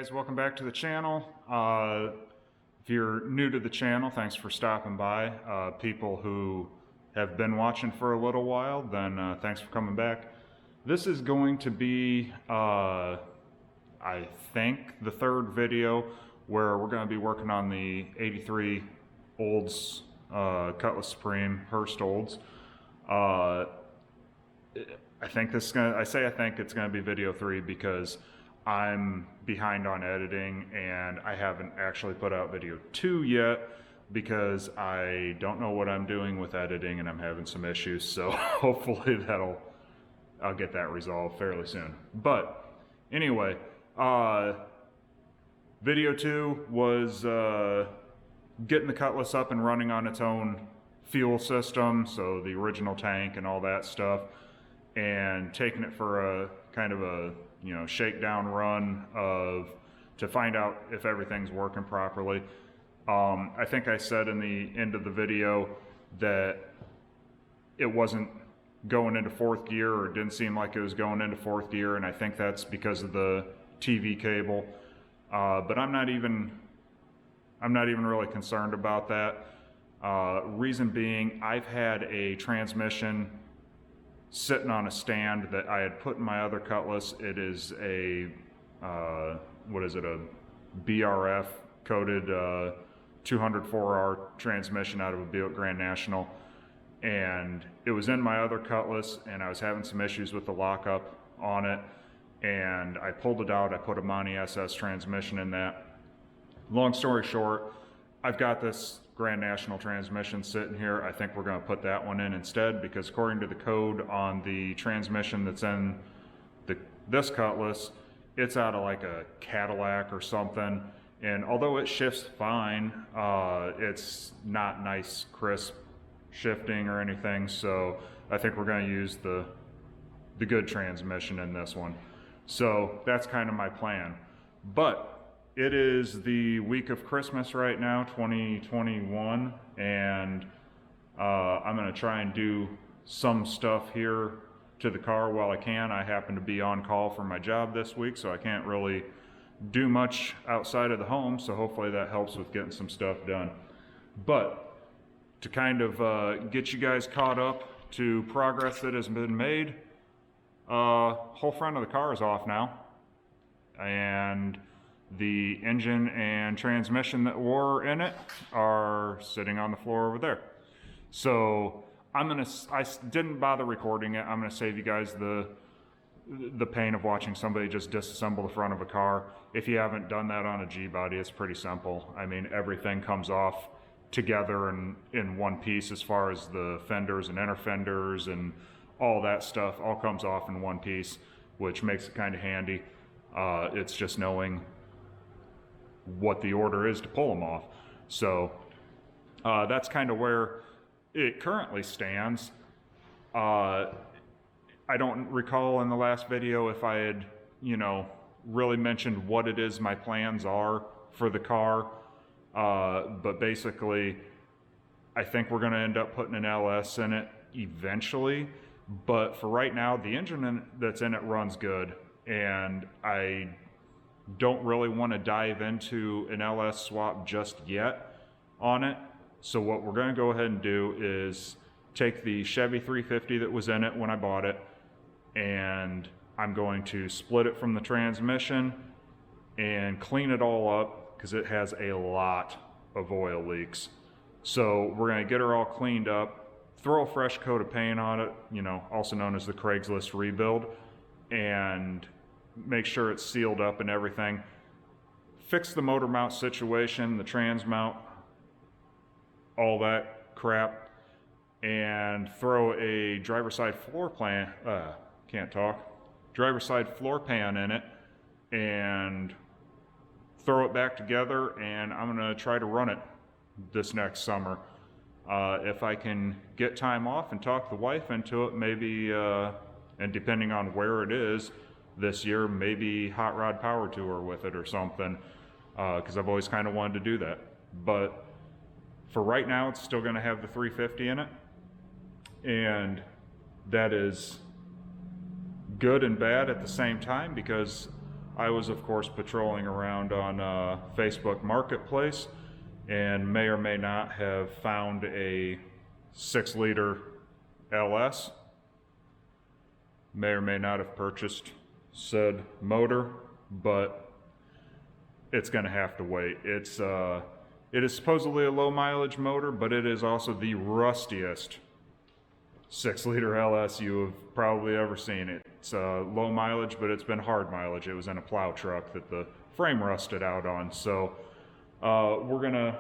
guys, welcome back to the channel. If you're new to the channel, thanks for stopping by. People who have been watching for a little while, then thanks for coming back. This is going to be, I think, the third video where we're going to be working on the 83 Olds Cutlass Supreme Hurst Olds. I think this is gonna, I say I think it's going to be video 3 because I'm behind on editing and I haven't actually put out video 2 yet because I don't know what I'm doing with editing and I'm having some issues, so hopefully I'll get that resolved fairly soon. But anyway, video 2 was getting the Cutlass up and running on its own fuel system, so the original tank and all that stuff, and taking it for a kind of a shakedown run to find out if everything's working properly. I think I said in the end of the video that it wasn't going into 4th gear, or it didn't seem like it was going into 4th gear, and I think that's because of the TV cable. But I'm not even really concerned about that. Reason being, I've had a transmission sitting on a stand that I had put in my other Cutlass. It is a, what is it, a BRF coated 204R transmission out of a Buick Grand National. And it was in my other Cutlass and I was having some issues with the lockup on it. And I pulled it out, I put a Monty SS transmission in that. Long story short, I've got this Grand National transmission sitting here. I think we're going to put that one in instead because according to the code on the transmission that's in this Cutlass, it's out of like a Cadillac or something. And although it shifts fine, it's not nice, crisp shifting or anything. So I think we're going to use the good transmission in this one. So that's kind of my plan. But it is the week of Christmas right now, 2021, and I'm going to try and do some stuff here to the car while I can. I happen to be on call for my job this week, so I can't really do much outside of the home, so hopefully that helps with getting some stuff done. But to kind of get you guys caught up to progress that has been made, whole front of the car is off now, and the engine and transmission that were in it are sitting on the floor over there. So I didn't bother recording it. I'm gonna save you guys the pain of watching somebody just disassemble the front of a car. If you haven't done that on a G-body, it's pretty simple. I mean, everything comes off together in one piece as far as the fenders and inner fenders and all that stuff all comes off in one piece, which makes it kind of handy. It's just knowing what the order is to pull them off. So that's kind of where it currently stands. I don't recall in the last video if I had, really mentioned what it is my plans are for the car. But basically, I think we're gonna end up putting an LS in it eventually. But for right now, the engine that's in it runs good. And I don't really want to dive into an LS swap just yet on it. So what we're going to go ahead and do is take the Chevy 350 that was in it when I bought it, and I'm going to split it from the transmission and clean it all up because it has a lot of oil leaks. So we're going to get her all cleaned up, throw a fresh coat of paint on it, also known as the Craigslist rebuild, and make sure it's sealed up and everything. Fix the motor mount situation, the trans mount, all that crap, and throw a driver's side floor pan, driver's side floor pan in it, and throw it back together, and I'm gonna try to run it this next summer. If I can get time off and talk the wife into it, maybe, and depending on where it is, this year, maybe hot rod power tour with it or something, because I've always kind of wanted to do that. But for right now, it's still going to have the 350 in it, and that is good and bad at the same time because I was, of course, patrolling around on Facebook Marketplace and may or may not have found a 6-liter LS. May or may not have purchased said motor, but it's going to have to wait. It is supposedly a low mileage motor, but it is also the rustiest 6-liter LS you have probably ever seen. It's low mileage, but it's been hard mileage. It was in a plow truck that the frame rusted out on. So we're gonna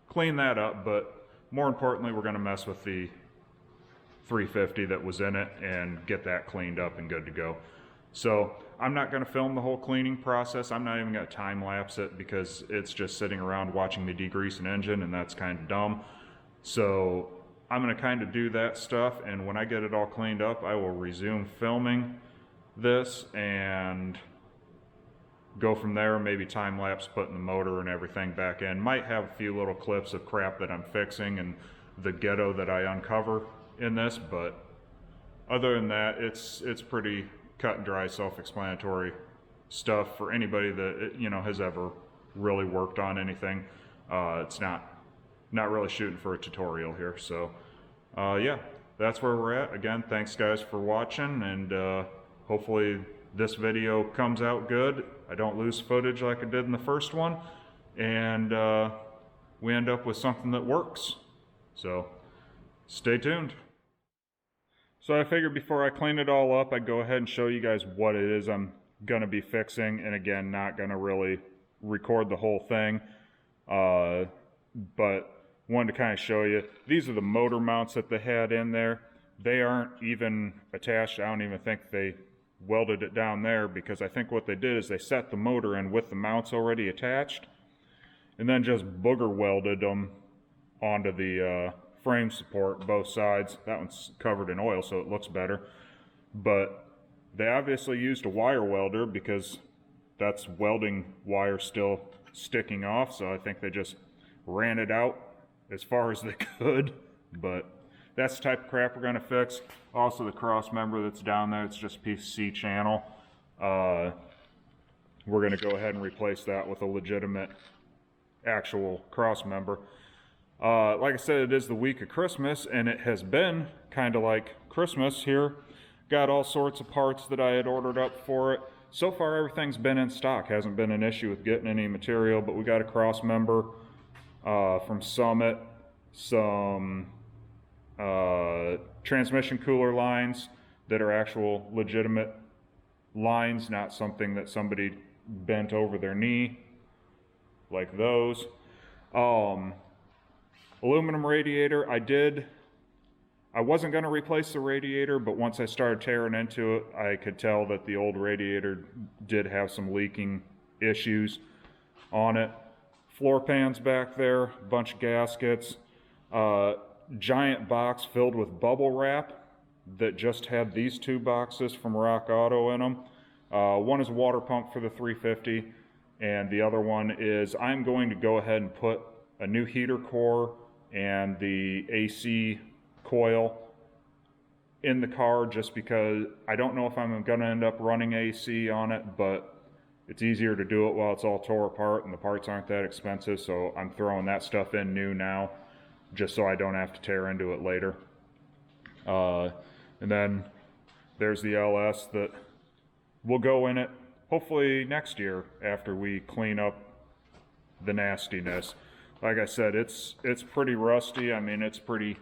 clean that up, but more importantly, we're gonna mess with the 350 that was in it and get that cleaned up and good to go. So I'm not gonna film the whole cleaning process. I'm not even gonna time lapse it because it's just sitting around watching me degrease an engine, and that's kind of dumb. So I'm going to kind of do that stuff, and when I get it all cleaned up, I will resume filming this and go from there, maybe time lapse putting the motor and everything back in. Might have a few little clips of crap that I'm fixing and the ghetto that I uncover in this, but other than that, it's pretty cut and dry, self-explanatory stuff for anybody that, you know, has ever really worked on anything. It's not really shooting for a tutorial here. So yeah, that's where we're at. Again, thanks guys for watching, and hopefully this video comes out good. I don't lose footage like I did in the first one, and we end up with something that works. So stay tuned. So I figured before I clean it all up, I'd go ahead and show you guys what it is I'm gonna be fixing, and again, not gonna really record the whole thing, but wanted to kind of show you. These are the motor mounts that they had in there. They aren't even attached. I don't even think they welded it down there, because I think what they did is they set the motor in with the mounts already attached and then just booger welded them onto the frame support, both sides. That one's covered in oil, so it looks better. But they obviously used a wire welder, because that's welding wire still sticking off, so I think they just ran it out as far as they could. But that's the type of crap we're going to fix. Also, the cross member that's down there, it's just a piece of C channel. We're going to go ahead and replace that with a legitimate actual cross member. Like I said, it is the week of Christmas, and it has been kind of like Christmas here. Got all sorts of parts that I had ordered up for it. So far, everything's been in stock. Hasn't been an issue with getting any material, but we got a cross member from Summit, some transmission cooler lines that are actual legitimate lines, not something that somebody bent over their knee, like those. Aluminum radiator, I wasn't going to replace the radiator, but once I started tearing into it, I could tell that the old radiator did have some leaking issues on it. Floor pans back there, a bunch of gaskets, giant box filled with bubble wrap that just had these two boxes from Rock Auto in them. One is a water pump for the 350, and the other one is I'm going to go ahead and put a new heater core and the AC coil in the car, just because I don't know if I'm going to end up running AC on it, but it's easier to do it while it's all tore apart and the parts aren't that expensive, so I'm throwing that stuff in new now, just so I don't have to tear into it later. And then there's the LS that will go in it hopefully next year after we clean up the nastiness. Like I said, it's pretty rusty. I mean, it's pretty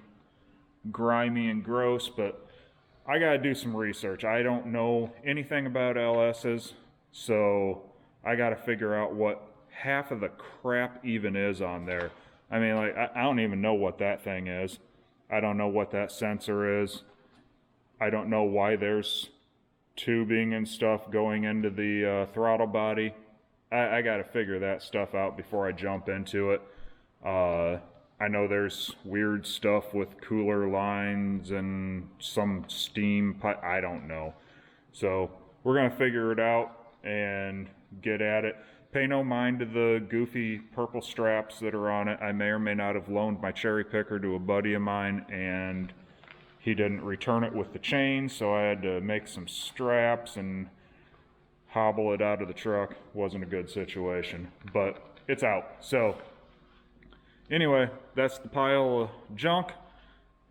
grimy and gross, but I gotta do some research. I don't know anything about LS's, so I gotta figure out what half of the crap even is on there. I mean, like, I don't even know what that thing is. I don't know what that sensor is. I don't know why there's tubing and stuff going into the throttle body. I gotta figure that stuff out before I jump into it. I know there's weird stuff with cooler lines and some steam pipe. I don't know. So we're gonna figure it out and get at it. Pay no mind to the goofy purple straps that are on it. I may or may not have loaned my cherry picker to a buddy of mine, and he didn't return it with the chain, so I had to make some straps, and hobble it out of the truck. Wasn't a good situation, but it's out. So anyway, that's the pile of junk.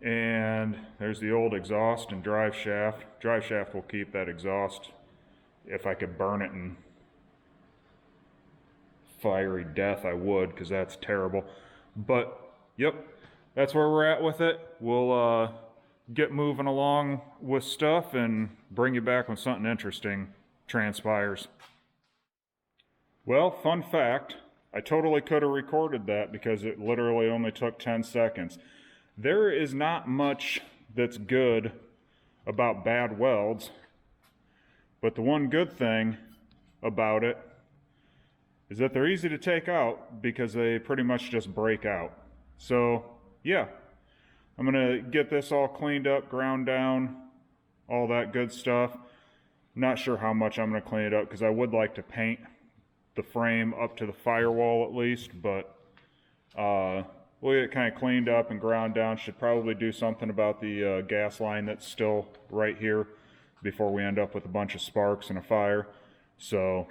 And there's the old exhaust and drive shaft. Drive shaft will keep. That exhaust, if I could burn it in fiery death, I would, because that's terrible. But yep, that's where we're at with it. We'll get moving along with stuff and bring you back when something interesting transpires. Well, fun fact, I totally could have recorded that because it literally only took 10 seconds. There is not much that's good about bad welds, but the one good thing about it is that they're easy to take out because they pretty much just break out. So yeah, I'm gonna get this all cleaned up, ground down, all that good stuff. Not sure how much I'm gonna clean it up because I would like to paint the frame up to the firewall at least, but we'll get it kind of cleaned up and ground down. Should probably do something about the gas line that's still right here before we end up with a bunch of sparks and a fire. So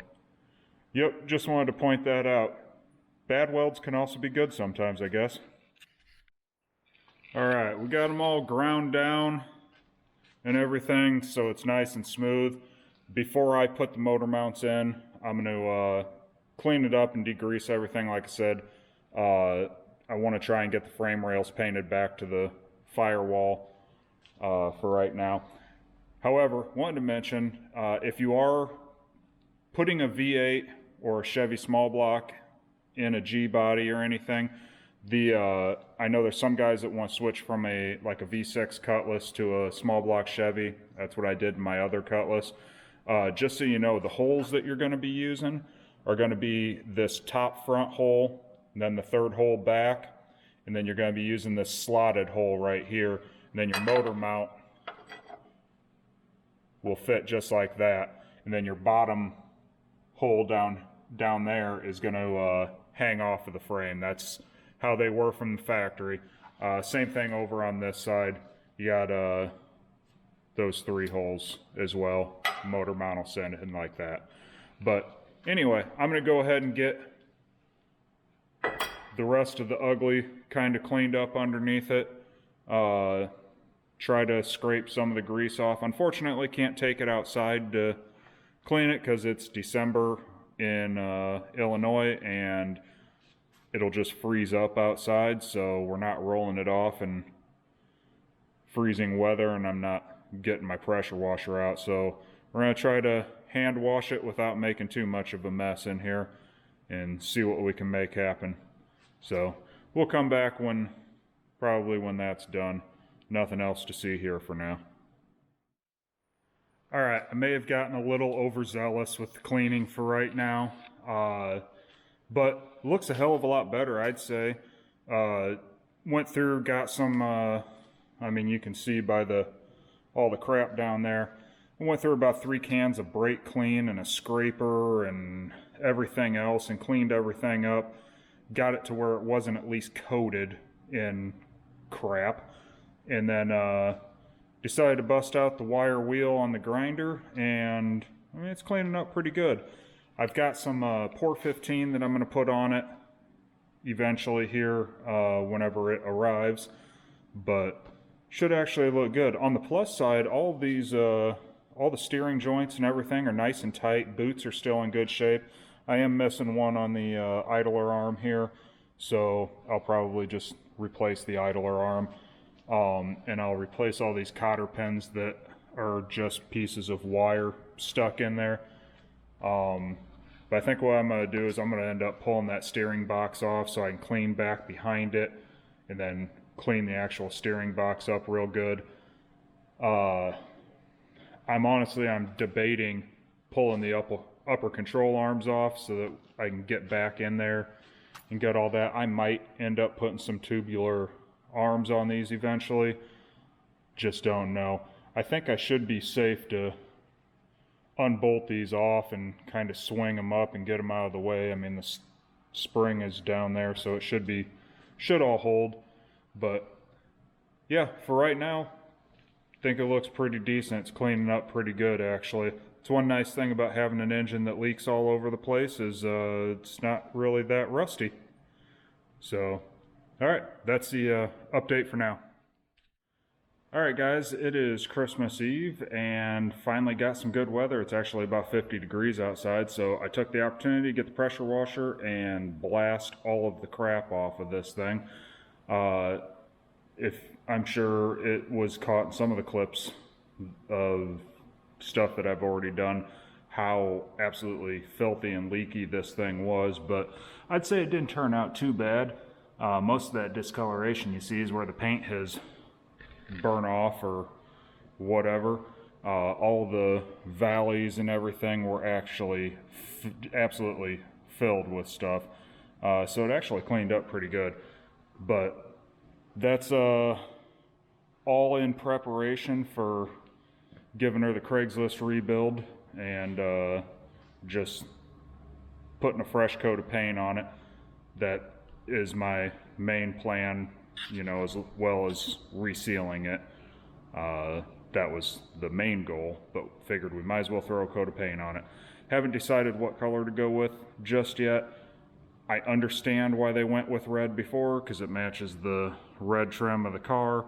yep, just wanted to point that out. Bad welds can also be good sometimes, I guess. Alright, we got them all ground down and everything, so it's nice and smooth. Before I put the motor mounts in, I'm going to clean it up and degrease everything. Like I said, I want to try and get the frame rails painted back to the firewall for right now. However, wanted to mention, if you are putting a V8 or a Chevy small block in a G body or anything, I know there's some guys that want to switch from a V6 Cutlass to a small block Chevy. That's what I did in my other Cutlass. Just so you know, the holes that you're going to be using are going to be this top front hole, and then the third hole back, and then you're going to be using this slotted hole right here, and then your motor mount will fit just like that, and then your bottom hole down there is going to hang off of the frame. That's how they were from the factory. Same thing over on this side. You got those 3 holes as well. Motor mount will send it in like that. But anyway, I'm going to go ahead and get the rest of the ugly kind of cleaned up underneath it. Try to scrape some of the grease off. Unfortunately, can't take it outside to clean it because it's December in Illinois and it'll just freeze up outside, so we're not rolling it off in freezing weather, and I'm not getting my pressure washer out, so we're going to try to hand wash it without making too much of a mess in here and see what we can make happen. So we'll come back probably when that's done. Nothing else to see here for now. Alright, I may have gotten a little overzealous with the cleaning for right now, but looks a hell of a lot better, I'd say. Went through, got some, I mean, you can see by all the crap down there. I went through about 3 cans of brake clean and a scraper and everything else and cleaned everything up. Got it to where it wasn't at least coated in crap. And then decided to bust out the wire wheel on the grinder, and I mean, it's cleaning up pretty good. I've got some Port 15 that I'm going to put on it eventually here whenever it arrives, but should actually look good. On the plus side, all the steering joints and everything are nice and tight. Boots are still in good shape. I am missing one on the idler arm here, so I'll probably just replace the idler arm. And I'll replace all these cotter pins that are just pieces of wire stuck in there. But I think what I'm going to do is I'm going to end up pulling that steering box off so I can clean back behind it and then clean the actual steering box up real good. I'm debating pulling the upper control arms off so that I can get back in there and get all that. I might end up putting some tubular arms on these eventually. Just don't know. I think I should be safe to unbolt these off and kind of swing them up and get them out of the way. I mean, the spring is down there, so it should all hold. But yeah, for right now, I think it looks pretty decent. It's cleaning up pretty good, actually. it's one nice thing about having an engine that leaks all over the place is it's not really that rusty. So, all right, that's the update for now. All right, guys, it is Christmas Eve and finally got some good weather. It's actually about 50 degrees outside, so I took the opportunity to get the pressure washer and blast all of the crap off of this thing. If I'm sure it was caught in some of the clips of stuff that I've already done, how absolutely filthy and leaky this thing was, but I'd say it didn't turn out too bad. Most of that discoloration you see is where the paint has burn off or whatever. All the valleys and everything were actually absolutely filled with stuff. So it actually cleaned up pretty good. But that's all in preparation for giving her the Craigslist rebuild and just putting a fresh coat of paint on it. That is my main plan, you know, as well as resealing it. That was the main goal, but figured we might as well throw a coat of paint on it. Haven't decided what color to go with just yet. I understand why they went with red before, because it matches the red trim of the car,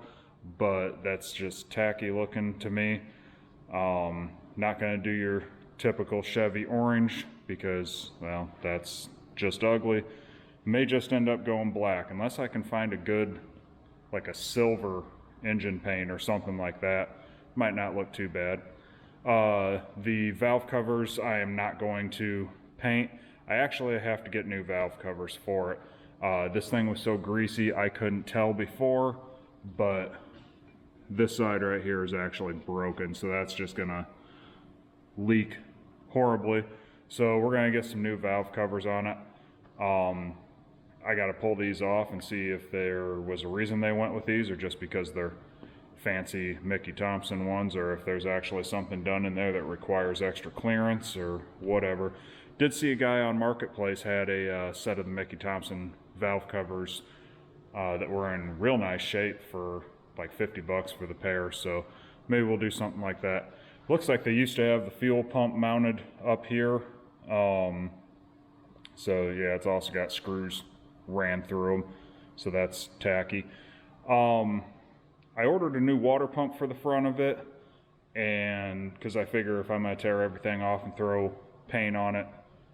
but that's just tacky looking to me. Not gonna do your typical Chevy orange because, well, that's just ugly. May just end up going black, unless I can find a good, like a silver engine paint or something like that. Might not look too bad. The valve covers I am not going to paint. I actually have to get new valve covers for it. This thing was so greasy I couldn't tell before, but this side right here is actually broken, so that's just gonna leak horribly. So we're gonna get some new valve covers on it. I gotta pull these off and see if there was a reason they went with these, or just because they're fancy Mickey Thompson ones, or if there's actually something done in there that requires extra clearance or whatever. Did see a guy on Marketplace had a set of the Mickey Thompson valve covers that were in real nice shape for like 50 bucks for the pair, so maybe we'll do something like that. Looks like they used to have the fuel pump mounted up here, so yeah, it's also got screws ran through them, so that's tacky. I ordered a new water pump for the front of it, and because I figure if I'm gonna tear everything off and throw paint on it,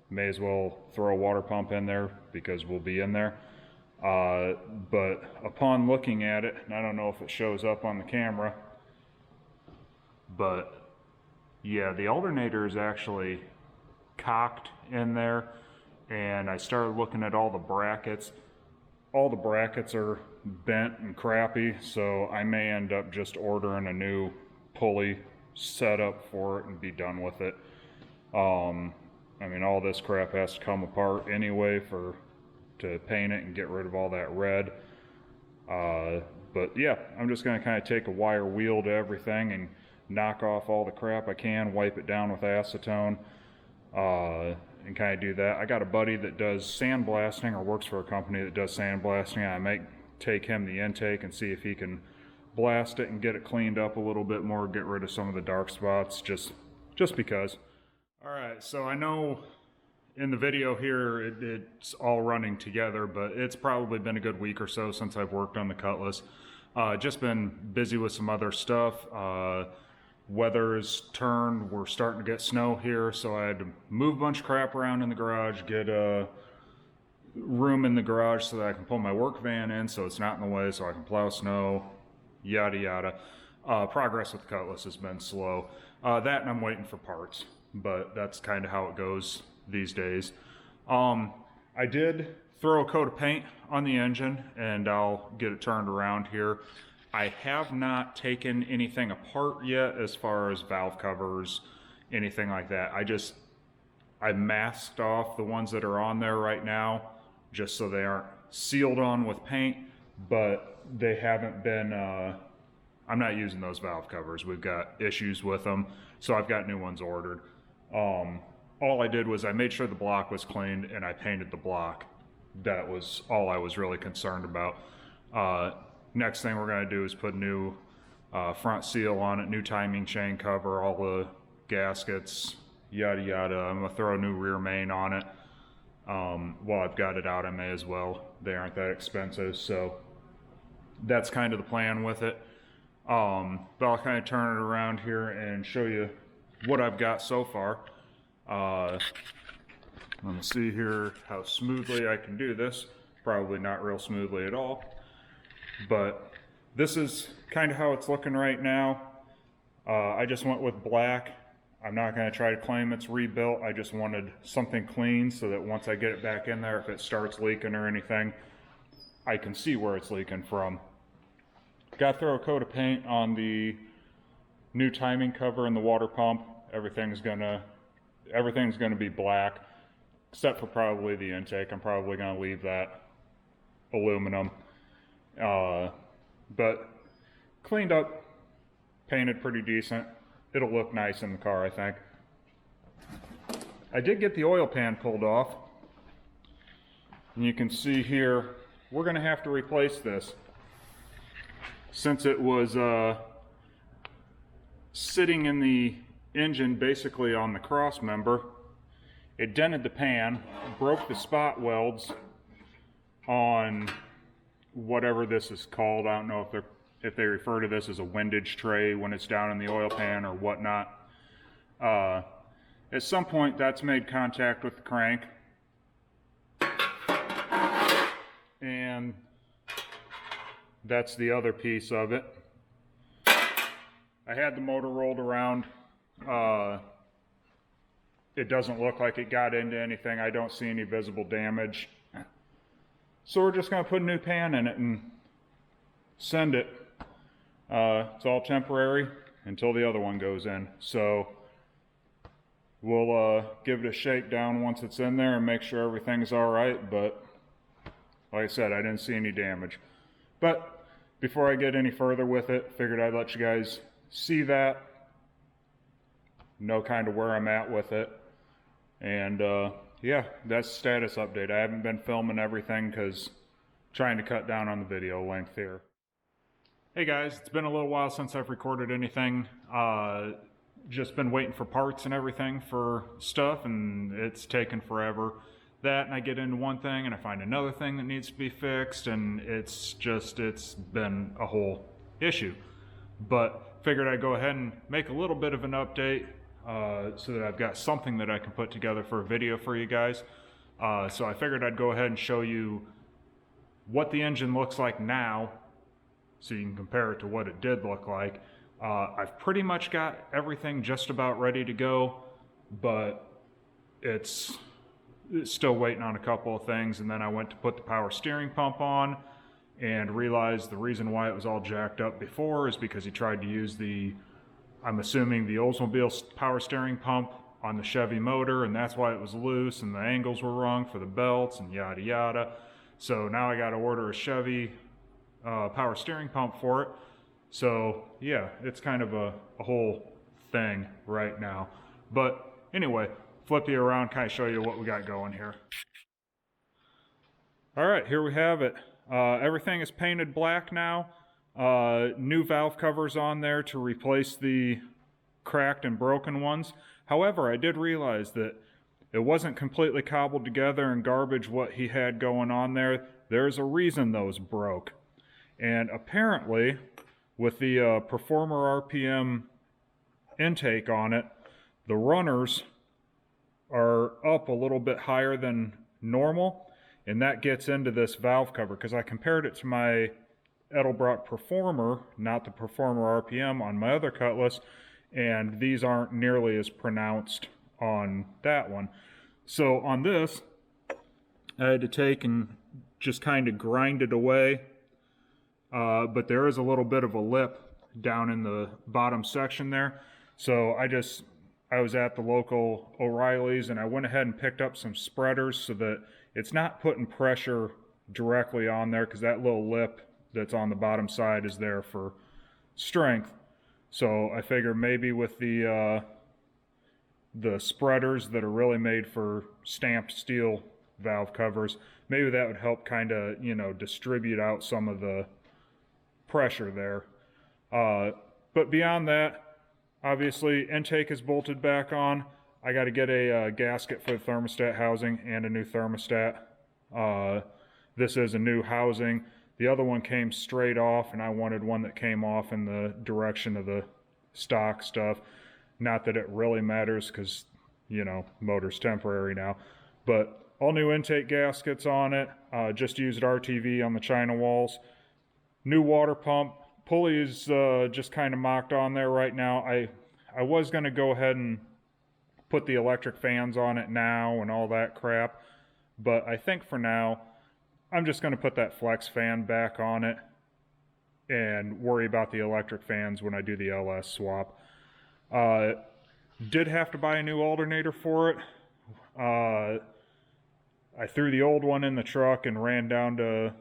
may as well throw a water pump in there because we'll be in there. But upon looking at it, and I don't know if it shows up on the camera, but yeah, the alternator is actually cocked in there, and I started looking at all the brackets. All the brackets are bent and crappy, so I may end up just ordering a new pulley setup for it and be done with it. I mean, all this crap has to come apart anyway to paint it and get rid of all that red. But yeah, I'm just gonna kind of take a wire wheel to everything and knock off all the crap I can, wipe it down with acetone, and kind of do that. I got a buddy that does sandblasting, or works for a company that does sandblasting. I might take him the intake and see if he can blast it and get it cleaned up a little bit more, get rid of some of the dark spots, just because. All right, so I know in the video here it's all running together, but it's probably been a good week or so since I've worked on the Cutlass. Just been busy with some other stuff. Weather's turned, we're starting to get snow here, so I had to move a bunch of crap around in the garage, get a room in the garage so that I can pull my work van in so it's not in the way, so I can plow snow, yada yada. Progress with the Cutlass has been slow. That, and I'm waiting for parts, but that's kind of how it goes these days. I did throw a coat of paint on the engine, and I'll get it turned around here. I have not taken anything apart yet as far as valve covers, anything like that. I masked off the ones that are on there right now just so they aren't sealed on with paint, but they haven't been, I'm not using those valve covers. We've got issues with them, so I've got new ones ordered. All I did was I made sure the block was cleaned and I painted the block. That was all I was really concerned about. Next thing we're gonna do is put new front seal on it, new timing chain cover, all the gaskets, yada yada. I'm gonna throw a new rear main on it. While I've got it out, I may as well. They aren't that expensive, so that's kind of the plan with it. But I'll kind of turn it around here and show you what I've got so far. Let me see here how smoothly I can do this. Probably not real smoothly at all, but this is kind of how it's looking right now. I just went with black. I'm not going to try to claim it's rebuilt. I just wanted something clean so that once I get it back in there, if it starts leaking or anything, I can see where it's leaking from. Got to throw a coat of paint on the new timing cover and the water pump. Everything's gonna be black, except for probably the intake. I'm probably gonna leave that aluminum. But cleaned up, painted pretty decent. It'll look nice in the car, I think. I did get the oil pan pulled off. And you can see here, we're gonna have to replace this. Since it was sitting in the engine basically on the cross member, it dented the pan, broke the spot welds on whatever this is called. I don't know if they refer to this as a windage tray when it's down in the oil pan or whatnot. At some point that's made contact with the crank, and that's the other piece of it. I had the motor rolled around. It doesn't look like it got into anything. I don't see any visible damage. So we're just gonna put a new pan in it and send it. It's all temporary until the other one goes in. So we'll give it a shake down once it's in there and make sure everything's all right. But like I said, I didn't see any damage. But before I get any further with it, figured I'd let you guys see that, know kind of where I'm at with it. And yeah, that's status update. I haven't been filming everything because trying to cut down on the video length here. Hey guys, it's been a little while since I've recorded anything. Just been waiting for parts and everything for stuff, and it's taken forever. That, and I get into one thing and I find another thing that needs to be fixed, and it's been a whole issue. But figured I'd go ahead and make a little bit of an update so that I've got something that I can put together for a video for you guys. So I figured I'd go ahead and show you what the engine looks like now so you can compare it to what it did look like. I've pretty much got everything just about ready to go, but it's still waiting on a couple of things. And then I went to put the power steering pump on and realized the reason why it was all jacked up before is because he tried to use I'm assuming the Oldsmobile power steering pump on the Chevy motor, and that's why it was loose and the angles were wrong for the belts and yada yada. So now I got to order a Chevy power steering pump for it. So yeah, it's kind of a whole thing right now. But anyway, flip you around, kind of show you what we got going here. All right, here we have it. Everything is painted black now. New valve covers on there to replace the cracked and broken ones. However, I did realize that it wasn't completely cobbled together and garbage what he had going on there. There's a reason those broke. And apparently, with the Performer RPM intake on it, the runners are up a little bit higher than normal, and that gets into this valve cover, because I compared it to my Edelbrock Performer, not the Performer RPM, on my other Cutlass, and these aren't nearly as pronounced on that one. So on this, I had to take and just kind of grind it away, but there is a little bit of a lip down in the bottom section there. So I was at the local O'Reilly's and I went ahead and picked up some spreaders so that it's not putting pressure directly on there, because that little lip that's on the bottom side is there for strength. So I figured maybe with the spreaders that are really made for stamped steel valve covers, maybe that would help kind of, distribute out some of the pressure there. But beyond that, Obviously, intake is bolted back on. I got to get a gasket for the thermostat housing and a new thermostat. This is a new housing. The other one came straight off, and I wanted one that came off in the direction of the stock stuff. Not that it really matters because, you know, motor's temporary now. But all new intake gaskets on it. Just used RTV on the China walls. New water pump. Pulley is just kind of mocked on there right now. I was going to go ahead and put the electric fans on it now and all that crap. But I think for now, I'm just going to put that flex fan back on it and worry about the electric fans when I do the LS swap. Did have to buy a new alternator for it. I threw the old one in the truck and ran down to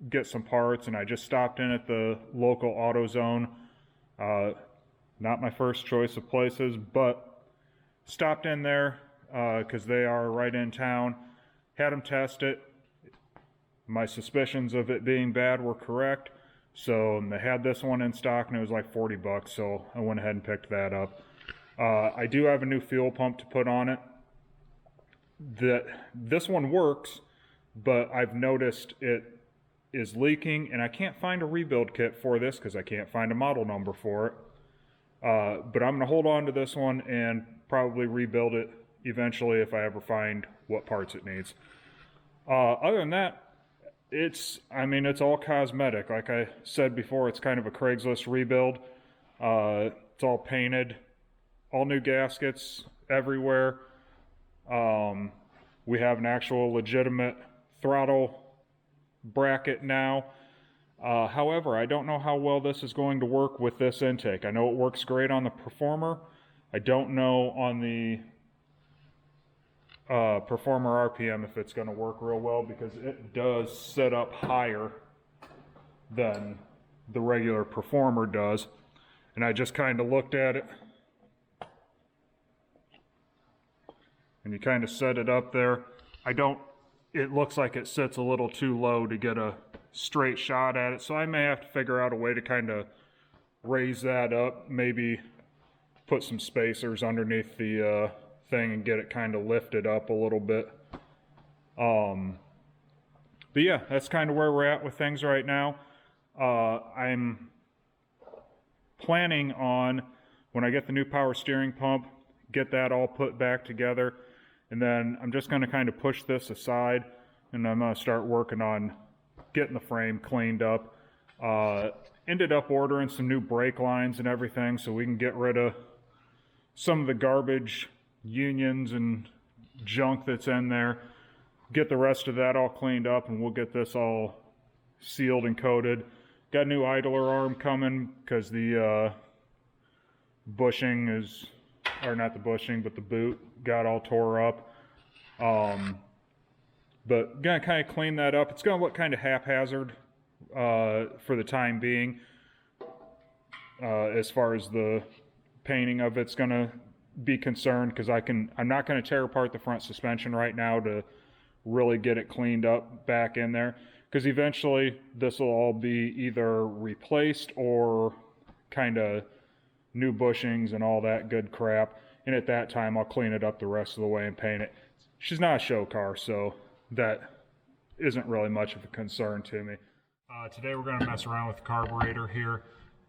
get some parts, and I just stopped in at the local AutoZone. Not my first choice of places, but stopped in there because they are right in town. Had them test it. My suspicions of it being bad were correct. So they had this one in stock and it was like $40, so I went ahead and picked that up. I do have a new fuel pump to put on it. This one works, but I've noticed it is leaking, and I can't find a rebuild kit for this because I can't find a model number for it. But I'm going to hold on to this one and probably rebuild it eventually if I ever find what parts it needs. Other than that, it's all cosmetic. Like I said before, it's kind of a Craigslist rebuild. It's all painted, all new gaskets everywhere. We have an actual legitimate throttle bracket now. However, I don't know how well this is going to work with this intake. I know it works great on the Performer. I don't know on the Performer RPM if it's going to work real well, because it does set up higher than the regular Performer does. And I just kind of looked at it, and you kind of set it up there. It looks like it sits a little too low to get a straight shot at it, so I may have to figure out a way to kind of raise that up, maybe put some spacers underneath the thing and get it kind of lifted up a little bit. But yeah, that's kind of where we're at with things right now. I'm planning on, when I get the new power steering pump, get that all put back together, and then I'm just going to kind of push this aside, and I'm going to start working on getting the frame cleaned up. Ended up ordering some new brake lines and everything so we can get rid of some of the garbage unions and junk that's in there. Get the rest of that all cleaned up, and we'll get this all sealed and coated. Got a new idler arm coming because the bushing is, or not the bushing, but the boot got all tore up. But gonna kind of clean that up. It's gonna look kind of haphazard for the time being. As far as the painting of it's gonna be concerned, because I'm not gonna tear apart the front suspension right now to really get it cleaned up back in there, because eventually this will all be either replaced or kind of new bushings and all that good crap, and at that time I'll clean it up the rest of the way and paint it. She's not a show car, so that isn't really much of a concern to me. Today we're going to mess around with the carburetor here,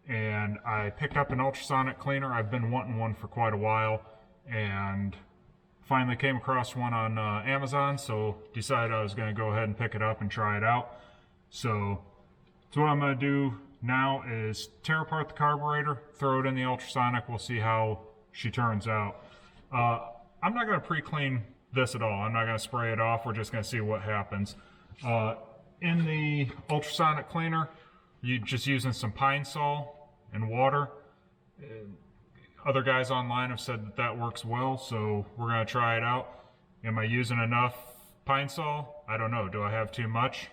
and I picked up an ultrasonic cleaner. I've been wanting one for quite a while, and finally came across one on Amazon, so decided I was going to go ahead and pick it up and try it out. So what I'm going to do now is tear apart the carburetor, throw it in the ultrasonic. We'll see how she turns out. I'm not going to pre-clean this at all. I'm not going to spray it off. We're just going to see what happens. In the ultrasonic cleaner, you're just using some Pine Sol and water. Other guys online have said that works well, so we're going to try it out. Am I using enough Pine Sol? I don't know. Do I have too much?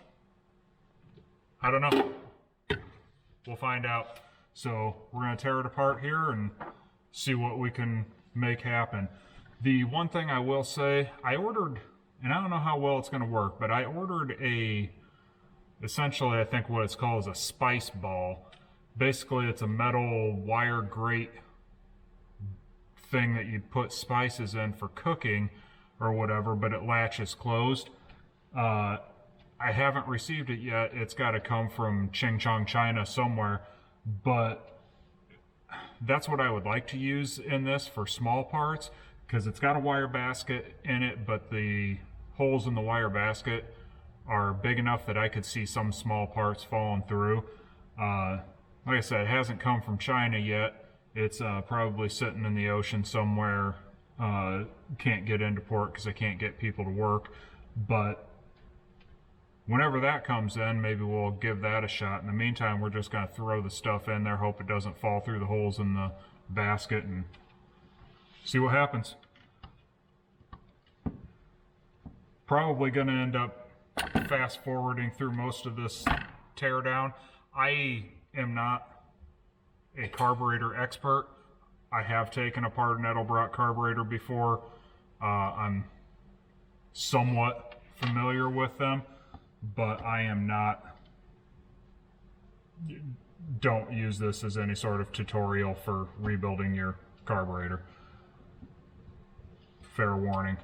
I don't know. We'll find out. So we're going to tear it apart here and see what we can make happen. The one thing I will say, I ordered, and I don't know how well it's going to work, but I ordered essentially I think what it's called is a spice ball. Basically it's a metal wire grate thing that you put spices in for cooking or whatever, but it latches closed. I haven't received it yet. It's got to come from Ching Chong, China somewhere, but that's what I would like to use in this for small parts, because it's got a wire basket in it, but the holes in the wire basket are big enough that I could see some small parts falling through. Like I said, it hasn't come from China yet. It's probably sitting in the ocean somewhere. Can't get into port because I can't get people to work. But whenever that comes in, maybe we'll give that a shot. In the meantime, we're just going to throw the stuff in there, hope it doesn't fall through the holes in the basket, and see what happens. Probably going to end up fast forwarding through most of this teardown. I am not a carburetor expert. I have taken apart an Edelbrock carburetor before. I'm somewhat familiar with them, but I am not. Don't use this as any sort of tutorial for rebuilding your carburetor. Fair warning.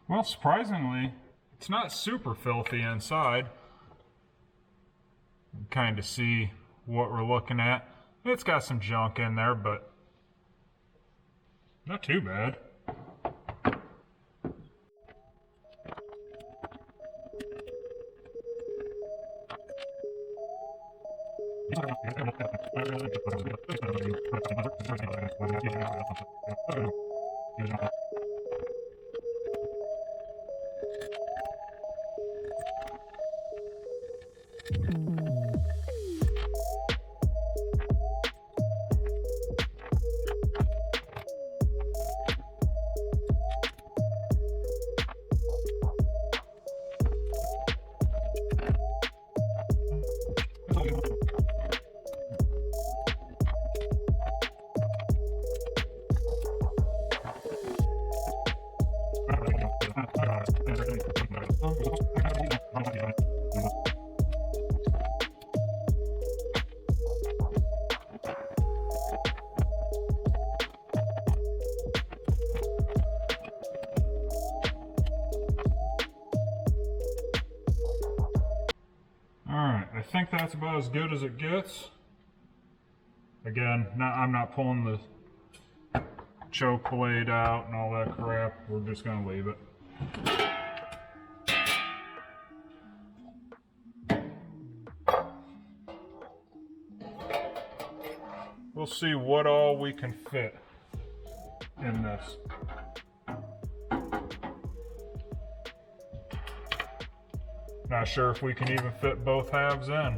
Well, surprisingly, it's not super filthy inside. Kind of see what we're looking at. It's got some junk in there, but not too bad. I think that's about as good as it gets. Again, I'm not pulling the choke blade out and all that crap. We're just going to leave it. We'll see what all we can fit in this. Not sure if we can even fit both halves in.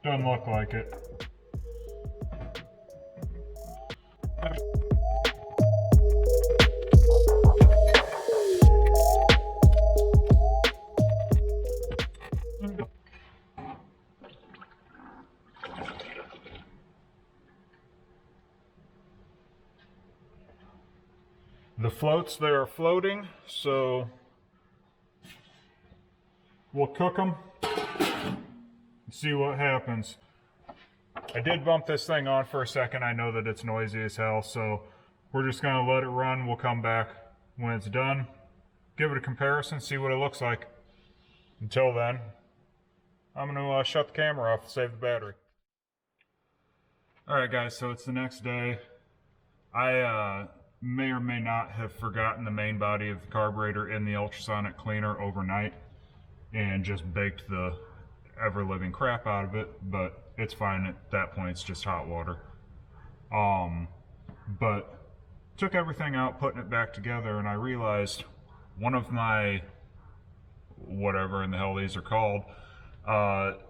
Doesn't look like it. The floats, they are floating, so we'll cook them and see what happens. I did bump this thing on for a second. I know that it's noisy as hell, so we're just going to let it run. We'll come back when it's done, give it a comparison, see what it looks like. Until then, I'm going to shut the camera off, save the battery. Alright guys, so it's the next day. I may or may not have forgotten the main body of the carburetor in the ultrasonic cleaner overnight and just baked the ever-living crap out of it, but it's fine. At that point it's just hot water. But took everything out, putting it back together, and I realized one of my whatever in the hell these are called,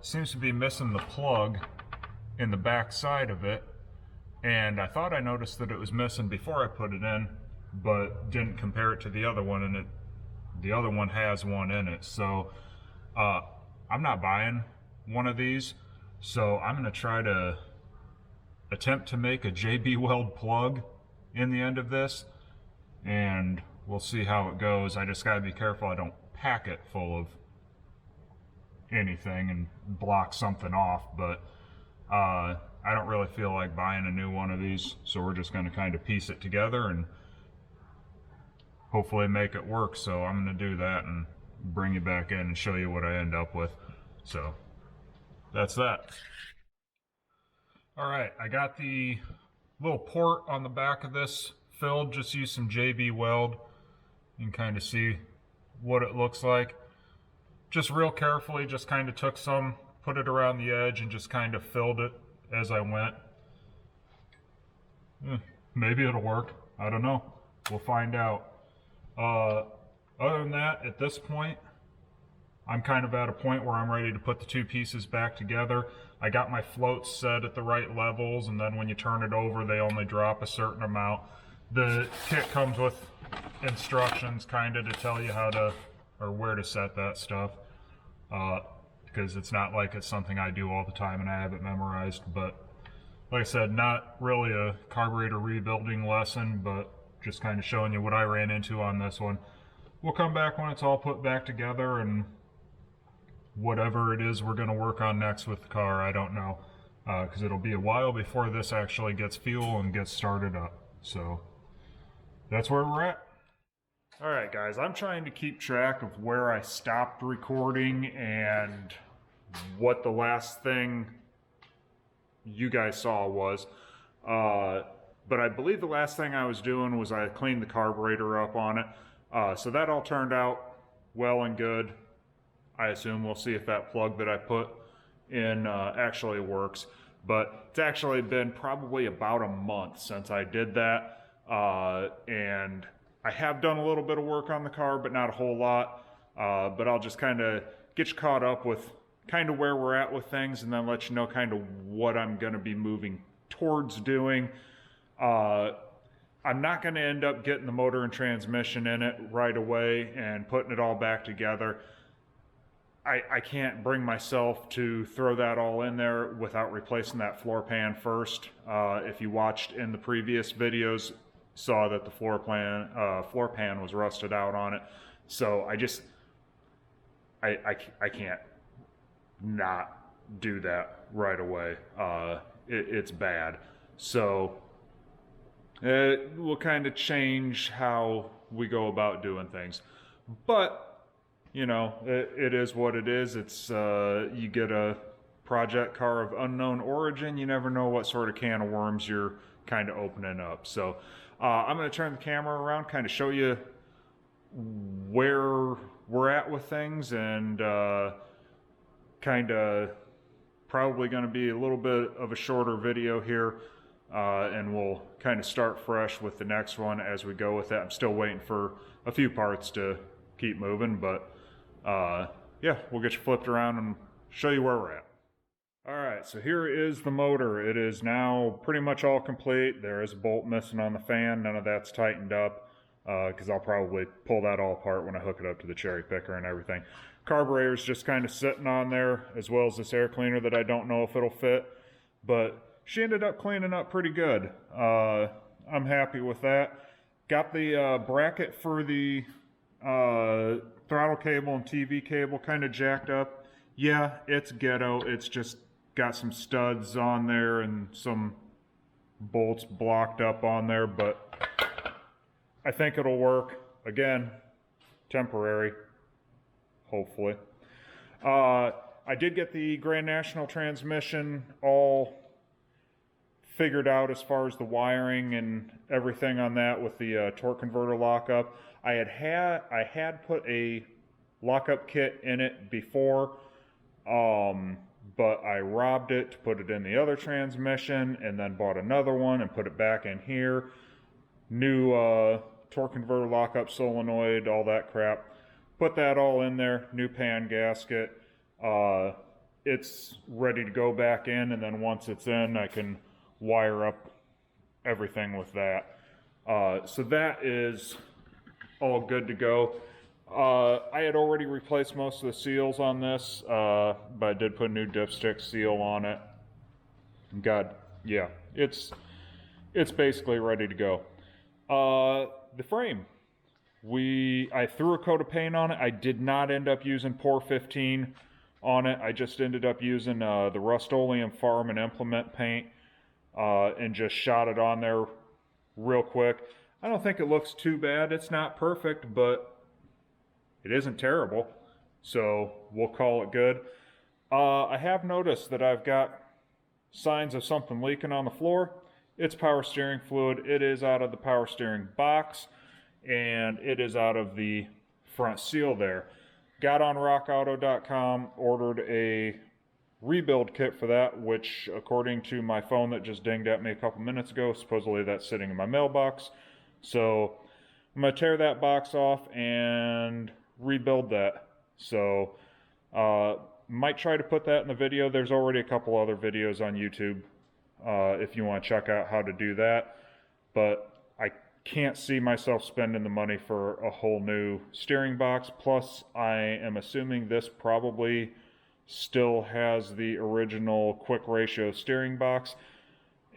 seems to be missing the plug in the back side of it. And I thought I noticed that it was missing before I put it in, but didn't compare it to the other one, and the other one has one in it. So I'm not buying one of these, so I'm going to try to attempt to make a JB Weld plug in the end of this, and we'll see how it goes. I just got to be careful I don't pack it full of anything and block something off, but I don't really feel like buying a new one of these, so we're just going to kind of piece it together and hopefully make it work. So I'm going to do that and bring you back in and show you what I end up with. So that's that. Alright, I got the little port on the back of this filled. Just use some JB Weld. You can kind of see what it looks like. Just real carefully, just kind of took some, put it around the edge, and just kind of filled it as I went. Maybe it'll work. I don't know. We'll find out. Other than that, at this point, I'm kind of at a point where I'm ready to put the two pieces back together. I got my floats set at the right levels, and then when you turn it over, they only drop a certain amount. The kit comes with instructions kind of to tell you how to, or where to set that stuff. Because it's not like it's something I do all the time and I have it memorized. But like I said, not really a carburetor rebuilding lesson, but just kind of showing you what I ran into on this one. We'll come back when it's all put back together, and whatever it is we're going to work on next with the car, I don't know, because it'll be a while before this actually gets fuel and gets started up. So that's where we're at. Alright guys, I'm trying to keep track of where I stopped recording and what the last thing you guys saw was. But I believe the last thing I was doing was I cleaned the carburetor up on it. So that all turned out well and good. I assume we'll see if that plug that I put in actually works. But it's actually been probably about a month since I did that. And I have done a little bit of work on the car, but not a whole lot. But I'll just kind of get you caught up with kind of where we're at with things, and then let you know kind of what I'm going to be moving towards doing. I'm not going to end up getting the motor and transmission in it right away and putting it all back together. I can't bring myself to throw that all in there without replacing that floor pan first. If you watched in the previous videos, saw that the floor pan was rusted out on it. So I can't not do that right away. It's bad. So it will kind of change how we go about doing things. But you know, it is what it is. It's you get a project car of unknown origin, you never know what sort of can of worms you're kind of opening up. So I'm going to turn the camera around, kind of show you where we're at with things, and kind of probably going to be a little bit of a shorter video here, and we'll kind of start fresh with the next one as we go with that. I'm still waiting for a few parts to keep moving, but yeah, we'll get you flipped around and show you where we're at. Alright, so here is the motor. It is now pretty much all complete. There is a bolt missing on the fan. None of that's tightened up, because I'll probably pull that all apart when I hook it up to the cherry picker and everything. Carburetor's just kind of sitting on there, as well as this air cleaner that I don't know if it'll fit, but she ended up cleaning up pretty good. I'm happy with that. Got the bracket for the throttle cable and TV cable kind of jacked up. Yeah, it's ghetto. It's just got some studs on there and some bolts blocked up on there, but I think it'll work. Again, temporary, hopefully. I did get the Grand National transmission all figured out as far as the wiring and everything on that with the torque converter lockup. I had put a lockup kit in it before, but I robbed it to put it in the other transmission, and then bought another one and put it back in here. New torque converter lockup solenoid, all that crap. put that all in there, new pan gasket. It's ready to go back in, and then once it's in, I can wire up everything with that. So that is all good to go. I had already replaced most of the seals on this, but I did put a new dipstick seal on it. God, yeah, it's basically ready to go. The frame. I threw a coat of paint on it. I did not end up using Pour 15 on it. I just ended up using the Rust-Oleum Farm and Implement paint and just shot it on there real quick. I don't think it looks too bad. It's not perfect, but it isn't terrible, so we'll call it good. I have noticed that I've got signs of something leaking on the floor. It's power steering fluid. It is out of the power steering box, and it is out of the front seal there. Got on rockauto.com, ordered a rebuild kit for that, which according to my phone that just dinged at me a couple minutes ago, supposedly that's sitting in my mailbox. So I'm going to tear that box off and rebuild that. So might try to put that in the video. There's already a couple other videos on YouTube if you want to check out how to do that, but I can't see myself spending the money for a whole new steering box. Plus I am assuming this probably still has the original quick ratio steering box,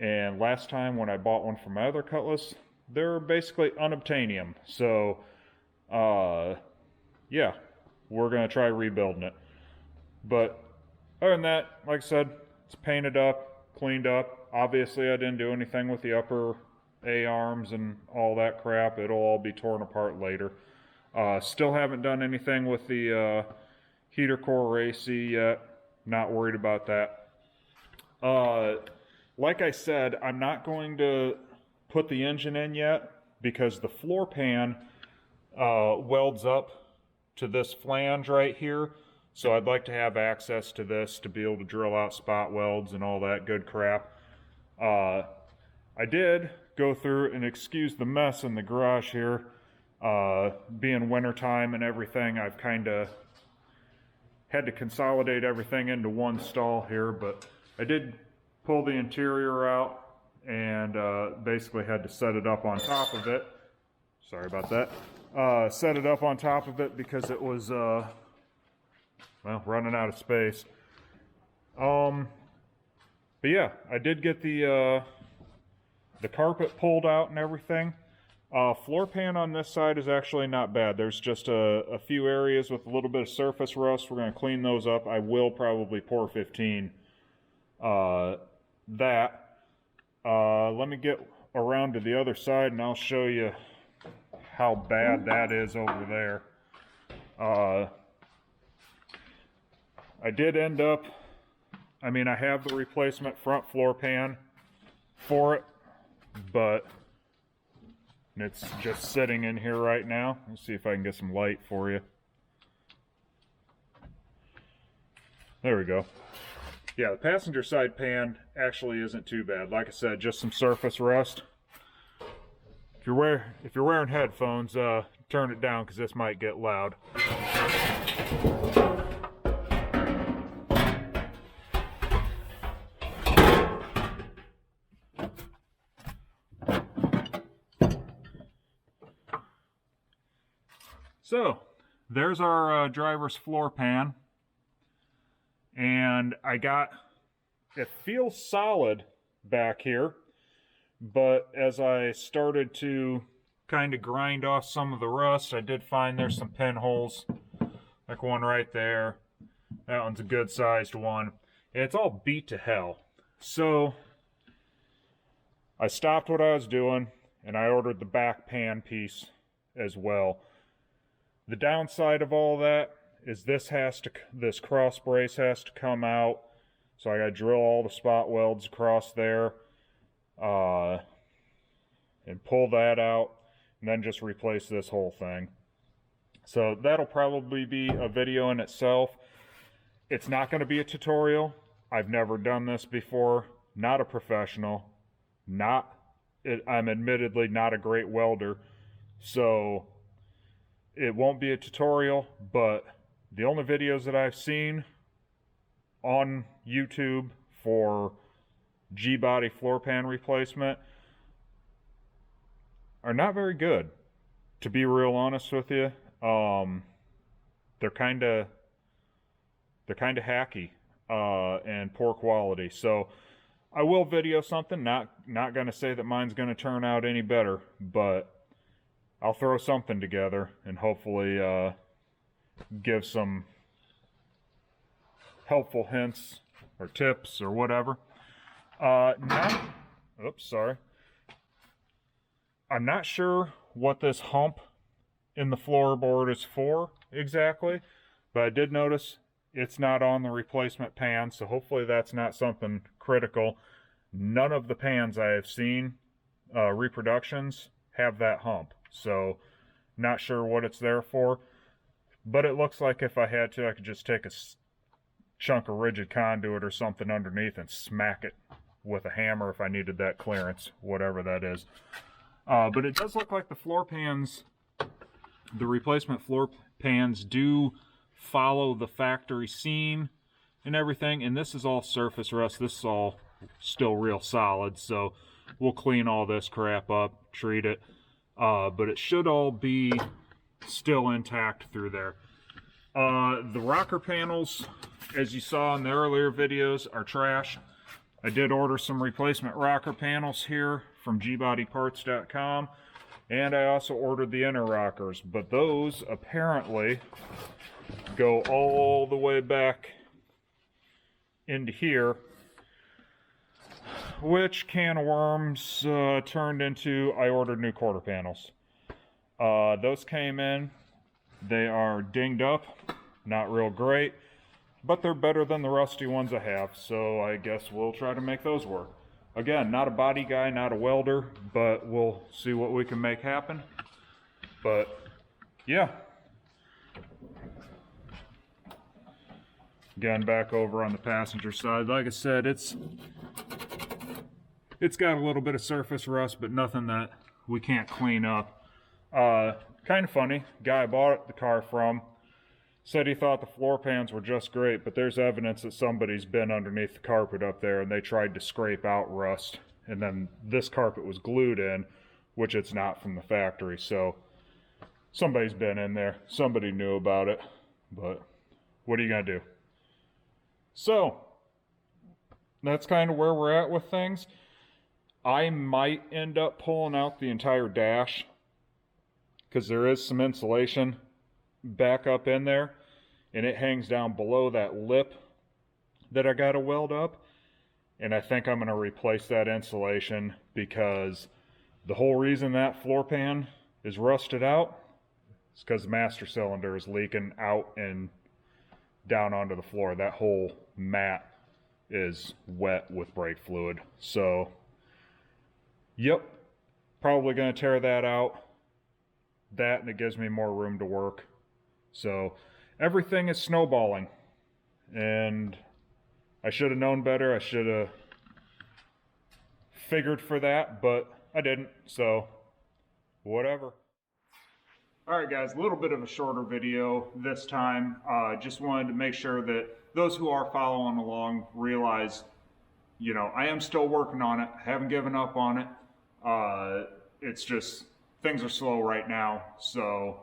and last time when I bought one from my other Cutlass, they're basically unobtainium. So yeah, we're gonna try rebuilding it. But other than that, like I said, it's painted up, cleaned up. Obviously I didn't do anything with the upper A-arms and all that crap. It'll all be torn apart later. Still haven't done anything with the heater core AC yet. Not worried about that. Like I said, I'm not going to put the engine in yet because the floor pan welds up to this flange right here. So I'd like to have access to this to be able to drill out spot welds and all that good crap. I did go through and excuse the mess in the garage here. Being wintertime and everything, I've kind of had to consolidate everything into one stall here, but I did pull the interior out and basically had to set it up on top of it. Sorry about that. Set it up on top of it because it was well, running out of space. But yeah, I did get the carpet pulled out and everything. Floor pan on this side is actually not bad. There's just a few areas with a little bit of surface rust. We're going to clean those up. I will probably pour 15 that. Let me get around to the other side and I'll show you how bad that is over there. I did end up, I mean, I have the replacement front floor pan for it, but it's just sitting in here right now. Let's see if I can get some light for you. There we go. Yeah, the passenger side pan actually isn't too bad. Like I said, just some surface rust. If you're wearing headphones, turn it down because this might get loud. So, there's our driver's floor pan, and it feels solid back here, but as I started to kind of grind off some of the rust, I did find there's some pinholes, like one right there. That one's a good sized one, and it's all beat to hell. So, I stopped what I was doing, and I ordered the back pan piece as well. The downside of all that is this cross brace has to come out, so I gotta drill all the spot welds across there, and pull that out, and then just replace this whole thing. So that'll probably be a video in itself. It's not going to be a tutorial. I've never done this before. Not a professional. I'm admittedly not a great welder, so it won't be a tutorial, but the only videos that I've seen on YouTube for G-body floor pan replacement are not very good, to be real honest with you. They're kind of hacky and poor quality. So I will video something. Not gonna say that mine's gonna turn out any better, but I'll throw something together and hopefully give some helpful hints or tips or whatever. Oops, sorry. I'm not sure what this hump in the floorboard is for exactly, but I did notice it's not on the replacement pan, so hopefully that's not something critical. None of the pans I have seen, reproductions, have that hump, so not sure what it's there for, but it looks like if I had to, I could just take a chunk of rigid conduit or something underneath and smack it with a hammer if I needed that clearance, whatever that is. But it does look like the floor pans, the replacement floor pans do follow the factory seam and everything, and this is all surface rust. This is all still real solid, so we'll clean all this crap up, treat it, but it should all be still intact through there. The rocker panels, as you saw in the earlier videos, are trash. I did order some replacement rocker panels here from gbodyparts.com, and I also ordered the inner rockers, but those apparently go all the way back into here, which can of worms turned into I ordered new quarter panels. Those came in. They are dinged up, not real great, but they're better than the rusty ones I have, so I guess we'll try to make those work. Again, not a body guy, not a welder, but we'll see what we can make happen. But yeah. Again, back over on the passenger side, like I said, it's got a little bit of surface rust, but nothing that we can't clean up. Kind of funny, guy I bought the car from said he thought the floor pans were just great, but there's evidence that somebody's been underneath the carpet up there and they tried to scrape out rust, and then this carpet was glued in, which it's not from the factory, so somebody's been in there, somebody knew about it, but what are you gonna do? So that's kind of where we're at with things. I might end up pulling out the entire dash because there is some insulation back up in there, and it hangs down below that lip that I got to weld up, and I think I'm going to replace that insulation because the whole reason that floor pan is rusted out is because the master cylinder is leaking out and down onto the floor. That whole mat is wet with brake fluid, so yep, probably going to tear that out. That, and it gives me more room to work. So everything is snowballing, and I should have known better. I should have figured for that, but I didn't, so whatever. Alright guys, a little bit of a shorter video this time. Just wanted to make sure that those who are following along realize, you know, I am still working on it. I haven't given up on it. It's just, things are slow right now, so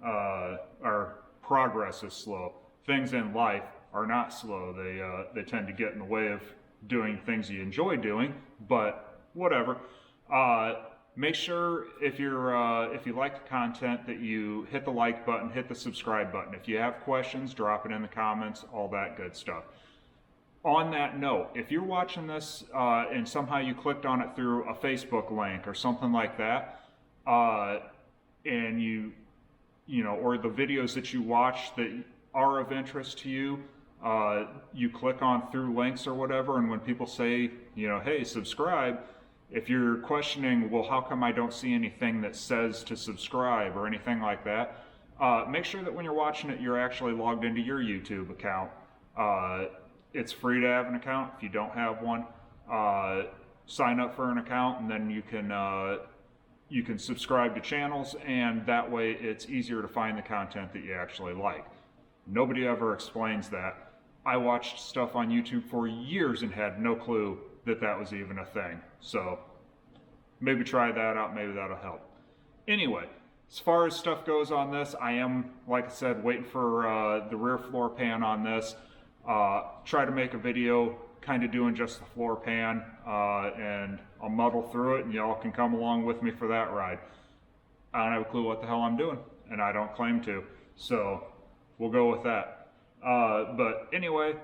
our progress is slow. Things in life are not slow. They tend to get in the way of doing things you enjoy doing, but whatever. Make sure if you like the content that you hit the like button, hit the subscribe button. If you have questions, drop it in the comments, all that good stuff. On that note, if you're watching this and somehow you clicked on it through a Facebook link or something like that, and you know, or the videos that you watch that are of interest to you, you click on through links or whatever, and when people say, you know, hey, subscribe, if you're questioning, well, how come I don't see anything that says to subscribe or anything like that, make sure that when you're watching it, you're actually logged into your YouTube account. It's free to have an account. If you don't have one, sign up for an account, and then you can you can subscribe to channels, and that way it's easier to find the content that you actually like. Nobody ever explains that. I watched stuff on YouTube for years and had no clue that that was even a thing. So maybe try that out, maybe that'll help. Anyway, as far as stuff goes on this, I am, like I said, waiting for the rear floor pan on this. Try to make a video kind of doing just the floor pan, and I'll muddle through it and y'all can come along with me for that ride. I don't have a clue what the hell I'm doing, and I don't claim to, so we'll go with that. But anyway,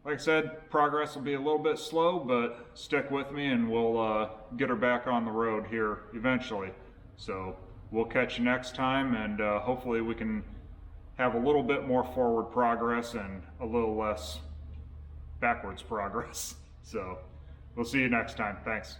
like I said, progress will be a little bit slow, but stick with me and we'll get her back on the road here eventually. So we'll catch you next time, and hopefully we can have a little bit more forward progress and a little less backwards progress. So we'll see you next time. Thanks.